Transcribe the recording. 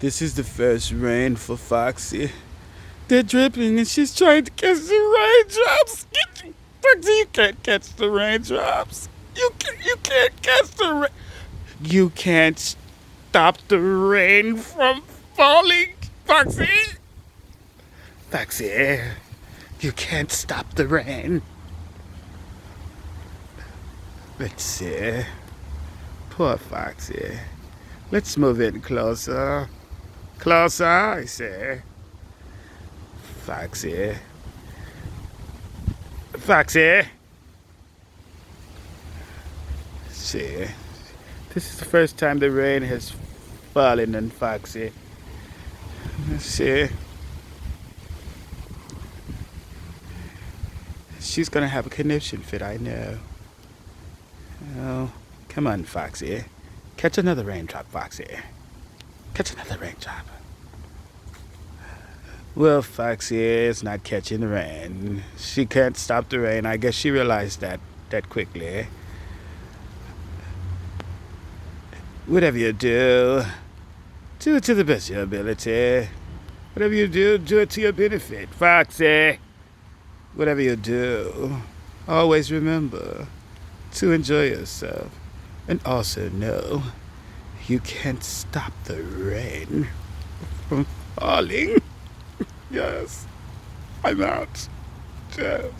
This is the first rain for Foxy. They're dripping and she's trying to catch the raindrops. Foxy, you can't catch the raindrops. You can't catch the rain. You can't stop the rain from falling, Foxy. Foxy, you can't stop the rain. Let's see. Poor Foxy. Let's move in closer. Closer, I say. Foxy. Foxy. See. This is the first time the rain has fallen on Foxy. See. She's gonna have a conniption fit, I know. Oh, come on, Foxy. Catch another raindrop, Foxy. Catch another raindrop. Well, Foxy is not catching the rain. She can't stop the rain. I guess she realized that quickly. Whatever you do it to the best of your ability. Whatever you do it to your benefit, Foxy. Whatever you do, always remember to enjoy yourself. And also know you can't stop the rain from falling. Yes, I'm out. Yes.